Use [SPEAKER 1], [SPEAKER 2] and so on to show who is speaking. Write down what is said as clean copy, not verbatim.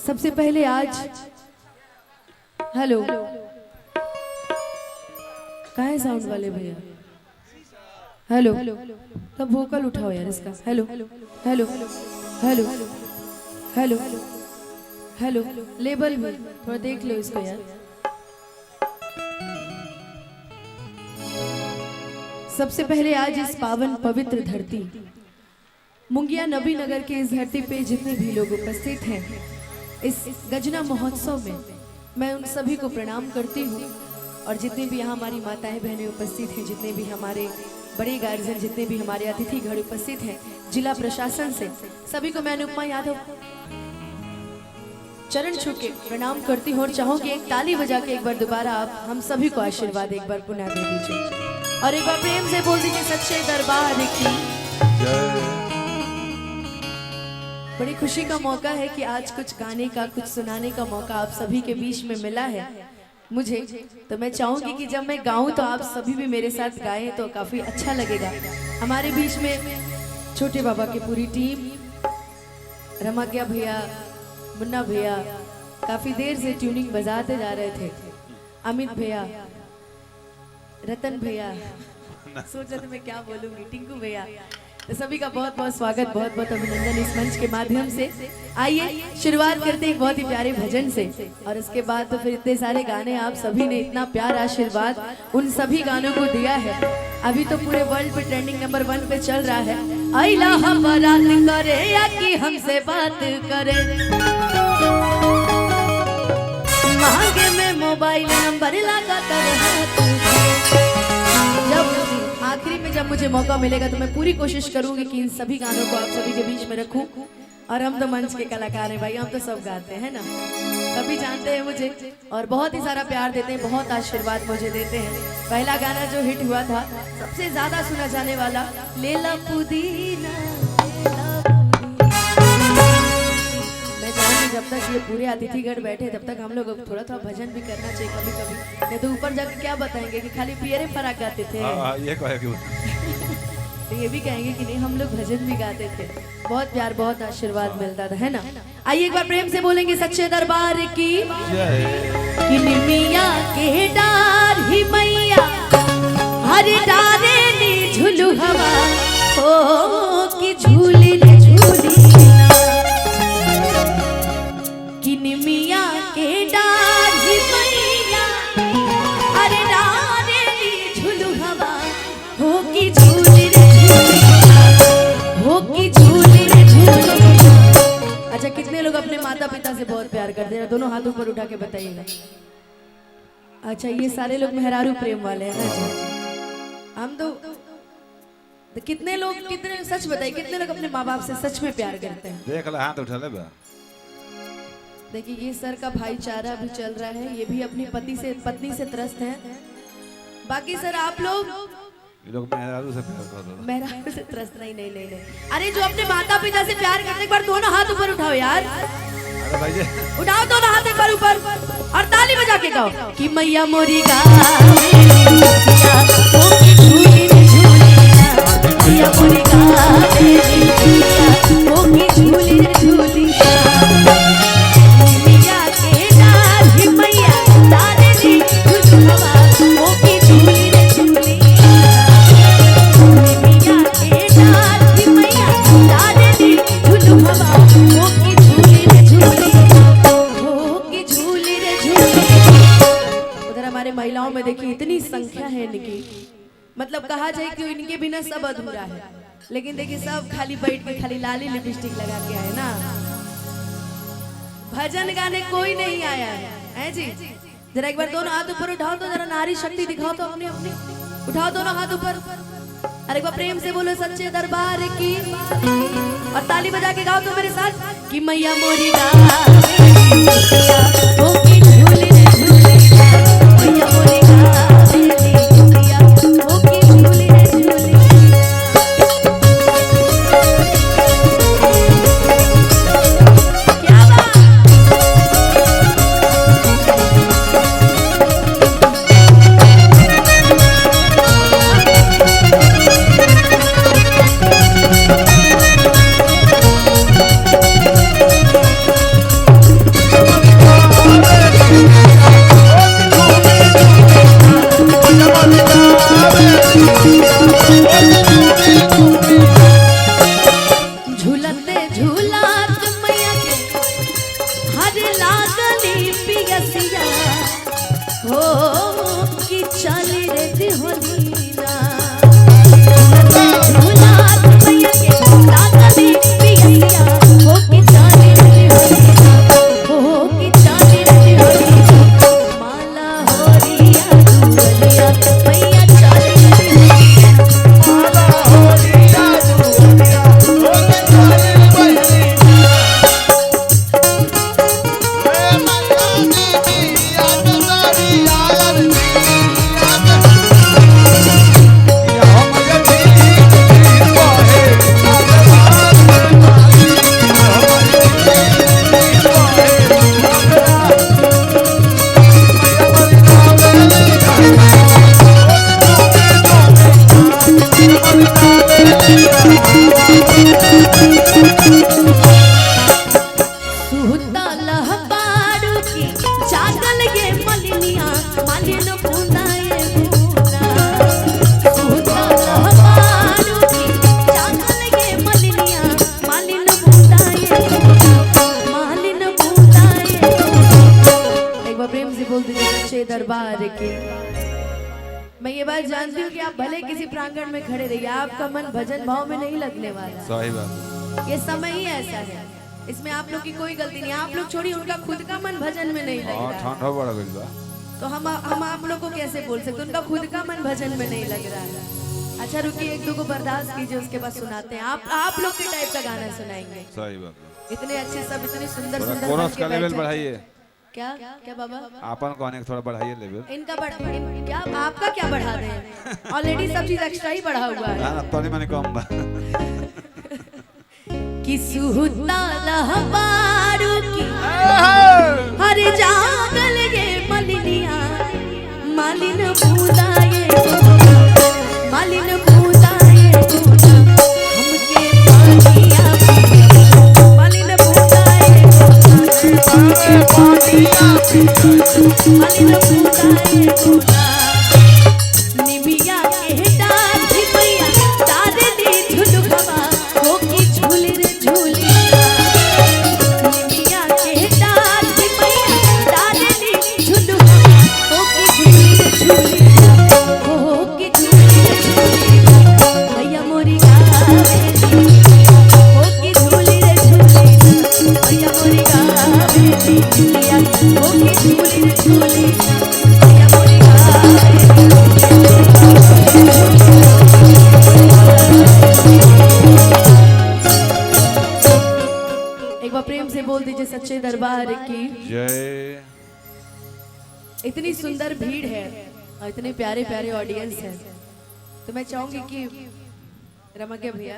[SPEAKER 1] सबसे पहले आज हेलो कहाँ है साउंड वाले भैया? हेलो तब वोकल उठाओ यार इसका। Hello hello hello hello hello label भी थोड़ा देख लो इसको यार। सबसे पहले आज इस पावन पवित्र धरती मुंगिया नबी नगर के इस धरती पे जितने भी लोग उपस्थित हैं इस गजना महोत्सव में मैं उन सभी को प्रणाम करती हूँ। और जितने भी यहाँ हमारी माताएं बहनें उपस्थित हैं, जितने भी हमारे बड़े गार्जियन, जितने भी हमारे अतिथि घर उपस्थित हैं, जिला प्रशासन से सभी को मैं अनुपमा यादव चरण छू के प्रणाम करती हूँ और चाहूंगी एक ताली बजा के एक बार दोबारा आप हम सभी को आशीर्वाद एक बार पुनः दे दीजिए और एक बार प्रेम से बोल दीजिए सच्चे दरबार की जय। बड़ी खुशी का मौका है कि आज कुछ गाने का कुछ सुनाने का मौका आप सभी के बीच में मिला है मुझे। तो मैं चाहूंगी कि जब मैं गाऊं तो आप सभी भी मेरे साथ गाएं तो काफी अच्छा लगेगा। हमारे बीच में छोटे बाबा की पूरी टीम, रमज्ञा भैया, मुन्ना भैया काफी देर से ट्यूनिंग बजाते जा रहे थे, अमित भैया, रतन भैया, सोचा तो मैं क्या बोलूंगी, टिंकू भैया, तो सभी का बहुत बहुत स्वागत, बहुत बहुत अभिनंदन इस मंच के माध्यम से। आइए शुरुआत करते हैं एक बहुत ही प्यारे भजन से और उसके बाद तो फिर इतने सारे गाने आप सभी ने इतना प्यार आशीर्वाद उन सभी गानों को दिया है। अभी तो पूरे वर्ल्ड पे ट्रेंडिंग नंबर 1 पे चल रहा है, आइला हम बारात करे या कि हमसे बात करे, मांगे में मोबाइल नंबर लगा कर आखिरी में जब मुझे मौका मिलेगा तो मैं पूरी कोशिश करूंगी कि इन सभी गानों को आप सभी के बीच में रखूं। और हम तो मंच के कलाकार हैं भाई, हम तो सब गाते हैं ना, सभी जानते हैं मुझे और बहुत ही सारा प्यार देते हैं, बहुत आशीर्वाद मुझे देते हैं। पहला गाना जो हिट हुआ था सबसे ज्यादा सुना जाने वाला लेला पुदीना, मैं चाहूंगी जब तक ये पूरे अतिथिगढ़ बैठे तब तक हम लोग थोड़ा थोड़ा भजन भी करना चाहिए कभी कभी, नहीं तो ऊपर जाकर क्या बताएंगे कि खाली पियरे फराक गाते थे।
[SPEAKER 2] ये कहेंगे
[SPEAKER 1] तो ये भी कहेंगे कि नहीं हम लोग भजन भी गाते थे, बहुत प्यार बहुत आशीर्वाद मिलता था, है ना। आइए एक बार प्रेम से बोलेंगे सच्चे दरबार की कि निमिया के डार ही मैया हर डारे नी झुलू हवा हो कि झूली रे झूली कि निमिया के डार ही मैया हर डारे नी झुलू हवा हो कि झूली रे हो कि झूली रे झूली। अच्छा कितने लोग अपने माता पिता से बहुत प्यार करते हैं? दोनों हाथ ऊपर उठा के बताइएगा। अच्छा ये सारे लोग मेहरारू प्रेम वाले हैं ना। हम तो कितने लोग, कितने सच बताइए कितने लोग अपने माँ बाप से सच में प्यार करते हैं?
[SPEAKER 2] देख ले हाथ उठा ले बा।
[SPEAKER 1] देखिए ये सर का भाईचारा भी चल रहा है, ये भी अपनी पत्नी से त्रस्त हैं। बाकी सर आप लोग
[SPEAKER 2] ये लोग मेहरारू से प्यार करते हैं।
[SPEAKER 1] मेहरारू से त्रस्त नहीं नहीं नहीं नहीं। अरे जो अपने माता पिता से प्यार करते एक बार दोनों हाथ ऊपर उठाओ यार।
[SPEAKER 2] अरे भाई जी
[SPEAKER 1] उठाओ दोनों हाथ एक बार ऊपर और ताली बजा के गाओ कि मैया मोरी गा मैया मोरी गा झूली रे झूली मैया के डाल ही मैया डाले दी झूलू हवा हो की झूली रे झूली मैया के डाल ही मैया डाले दी झूलू हवा हो की झूली रे झूली हो की झूली रे झूली। उधर हमारे महिलाओं में देखिए इतनी संख्या है इनकी, मतलब कहा जाए कि इनके बिना सब अधूरा है, लेकिन देखिए सब खाली बैठ के खाली लाली लिपस्टिक लगा के आए ना, भजन गाने कोई नहीं आया है जी। जरा एक बार दोनों हाथ ऊपर उठाओ तो जरा नारी शक्ति दिखाओ तो अपनी अपनी, उठाओ दोनों हाथ ऊपर और एक बार प्रेम से बोलो सच्चे दरबार की और ताली बजा के गाओ तो मेरे साथ कि मैया मोरी गा हो की झूली रे झूली मैया मोरी गा हो की झूली रे झूली। क्या बात की। मैं ये बात जानती हूँ कि आप भले किसी प्रांगण में खड़े रहिए, आपका मन भजन भाव में नहीं लगने वाला।
[SPEAKER 2] सही बात।
[SPEAKER 1] ये समय ही ऐसा है, इसमें आप लोग की कोई गलती नहीं। आप लोग छोड़िए, उनका खुद का मन भजन में नहीं लग
[SPEAKER 2] हाँ
[SPEAKER 1] रहा है,
[SPEAKER 2] ठंडा बड़ा गइल बा।
[SPEAKER 1] तो हम आप लोग को कैसे बोल सकते? उनका खुद का मन भजन में नहीं लग रहा है। अच्छा रुकिए, एक दो को बर्दाश्त कीजिए, उसके बाद सुनाते हैं। आप लोग के टाइप का गाना सुनाएंगे।
[SPEAKER 2] सही बात।
[SPEAKER 1] इतने अच्छे सब, इतने सुंदर
[SPEAKER 2] थोड़ा
[SPEAKER 1] सुंदर
[SPEAKER 2] कोरस
[SPEAKER 1] बन के
[SPEAKER 2] का लेवल
[SPEAKER 1] बैठे।
[SPEAKER 2] बढ़ाइए।
[SPEAKER 1] क्या क्या बाबा?
[SPEAKER 2] आपन कहने का थोड़ा बढ़ाइए लेवल।
[SPEAKER 1] इनका क्या आपका क्या बढ़ा रहे हैं? ऑलरेडी सब चीज एक्स्ट्रा ही बढ़ा हुआ है।
[SPEAKER 2] ना तनी मनी कम बा।
[SPEAKER 1] कि सुहुताला हमारू की हर जागल ये मलिनिया, मालिन बूदाए मालिन बूदाए हमके पानिया मालिन बूदाए मालिन बूदाए निमिया के डाल भैया डाल दी झुलुकवा हो की झूल रे झूलिया। निमिया के डाल भैया डाल दी झुलुकवा हो की झूल रे झूलिया, हो की झूल रे झूलिया। भैया मोरी गावे हो की झूल रे झूलिया, भैया मोरी गावे हो की झूल रे झूलिया, भैया मोरी गावे। एक बार प्रेम से बोल दीजिए सच्चे दरबार की
[SPEAKER 2] जय।
[SPEAKER 1] इतनी सुंदर भीड़ है और इतने प्यारे प्यारे ऑडियंस है, तो मैं चाहूंगी कि रमज्ञ भैया